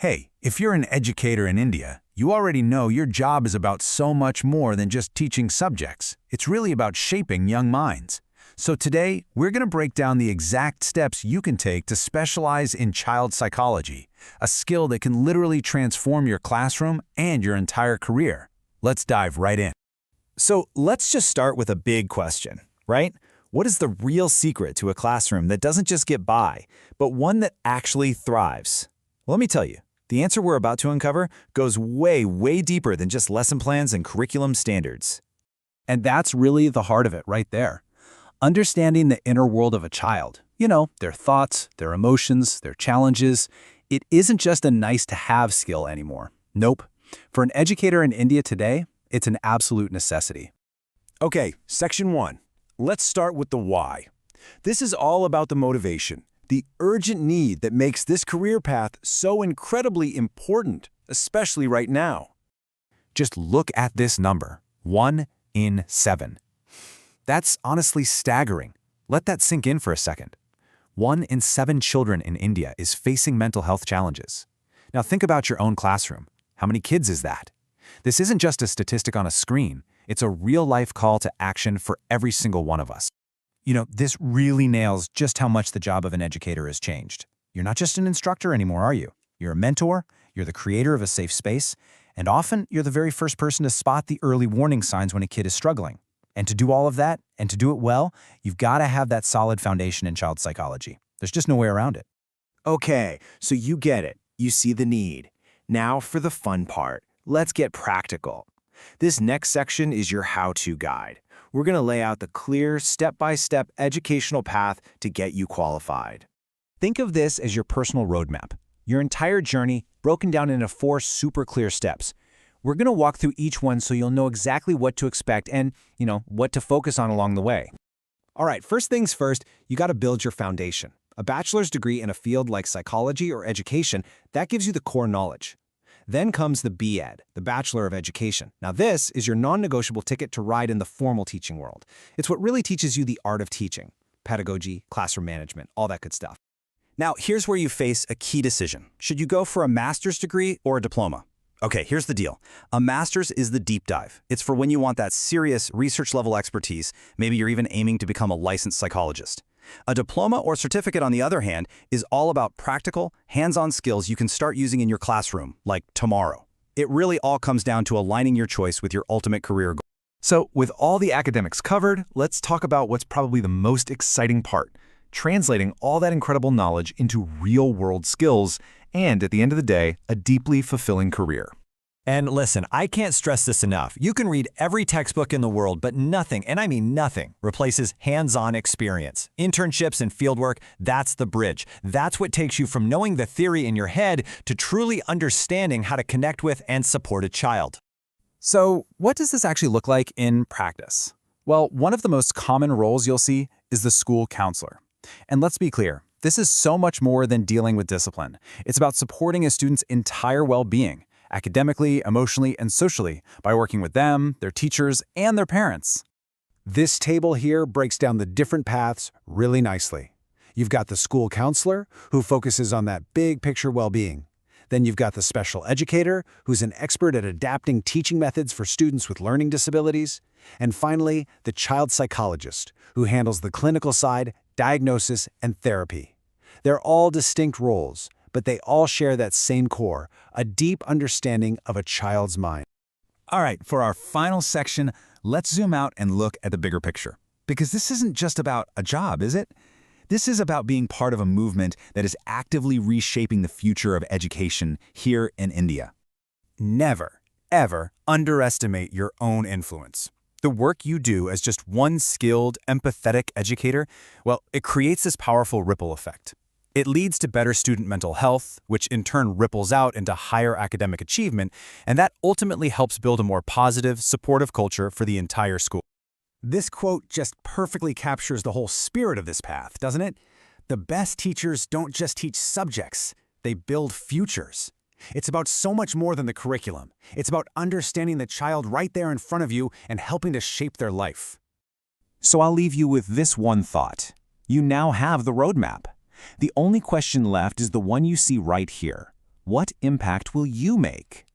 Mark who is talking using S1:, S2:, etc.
S1: Hey, if you're an educator in India, you already know your job is about so much more than just teaching subjects. It's really about shaping young minds. So today, we're going to break down the exact steps you can take to specialize in child psychology, a skill that can literally transform your classroom and your entire career. Let's dive right in.
S2: So let's just start with a big question, right? What is the real secret to a classroom that doesn't just get by, but one that actually thrives? Well, let me tell you, the answer we're about to uncover goes way, way deeper than just lesson plans and curriculum standards.
S3: And that's really the heart of it right there. Understanding the inner world of a child, their thoughts, their emotions, their challenges, it isn't just a nice-to-have skill anymore. Nope. For an educator in India today, it's an absolute necessity.
S1: Okay, section 1. Let's start with the why. This is all about the motivation, the urgent need that makes this career path so incredibly important, especially right now. Just look at this number, 1 in 7. That's honestly staggering. Let that sink in for a second. 1 in 7 children in India is facing mental health challenges. Now think about your own classroom. How many kids is that? This isn't just a statistic on a screen. It's a real-life call to action for every single one of us. This really nails just how much the job of an educator has changed. You're not just an instructor anymore, are you? You're a mentor, you're the creator of a safe space, and often you're the very first person to spot the early warning signs when a kid is struggling. And to do all of that, and to do it well, you've got to have that solid foundation in child psychology. There's just no way around it.
S4: Okay, so you get it. You see the need. Now for the fun part. Let's get practical. This next section is your how-to guide. We're going to lay out the clear, step-by-step educational path to get you qualified.
S2: Think of this as your personal roadmap, your entire journey broken down into 4 super clear steps. We're going to walk through each one so you'll know exactly what to expect and, what to focus on along the way.
S5: All right, first things first, you got to build your foundation. A bachelor's degree in a field like psychology or education, that gives you the core knowledge. Then comes the BEd, the Bachelor of Education. Now this is your non-negotiable ticket to ride in the formal teaching world. It's what really teaches you the art of teaching, pedagogy, classroom management, all that good stuff.
S2: Now, here's where you face a key decision. Should you go for a master's degree or a diploma? Okay, here's the deal. A master's is the deep dive. It's for when you want that serious research-level expertise. Maybe you're even aiming to become a licensed psychologist. A diploma or certificate, on the other hand, is all about practical, hands-on skills you can start using in your classroom, like tomorrow. It really all comes down to aligning your choice with your ultimate career goal.
S3: So with all the academics covered, let's talk about what's probably the most exciting part, translating all that incredible knowledge into real-world skills and, at the end of the day, a deeply fulfilling career.
S2: And listen, I can't stress this enough. You can read every textbook in the world, but nothing, and I mean nothing, replaces hands-on experience. Internships and fieldwork, that's the bridge. That's what takes you from knowing the theory in your head to truly understanding how to connect with and support a child.
S3: So what does this actually look like in practice? Well, one of the most common roles you'll see is the school counselor. And let's be clear, this is so much more than dealing with discipline. It's about supporting a student's entire well-being, academically, emotionally, and socially, by working with them, their teachers, and their parents.
S5: This table here breaks down the different paths really nicely. You've got the school counselor, who focuses on that big picture well-being. Then you've got the special educator, who's an expert at adapting teaching methods for students with learning disabilities. And finally, the child psychologist, who handles the clinical side, diagnosis, and therapy. They're all distinct roles, but they all share that same core, a deep understanding of a child's mind.
S1: All right, for our final section, let's zoom out and look at the bigger picture. Because this isn't just about a job, is it? This is about being part of a movement that is actively reshaping the future of education here in India. Never, ever underestimate your own influence. The work you do as just one skilled, empathetic educator, well, it creates this powerful ripple effect. It leads to better student mental health, which in turn ripples out into higher academic achievement, and that ultimately helps build a more positive, supportive culture for the entire school.
S5: This quote just perfectly captures the whole spirit of this path, doesn't it? The best teachers don't just teach subjects, they build futures. It's about so much more than the curriculum. It's about understanding the child right there in front of you and helping to shape their life.
S3: So I'll leave you with this one thought. You now have the roadmap. The only question left is the one you see right here.
S6: What impact will you make?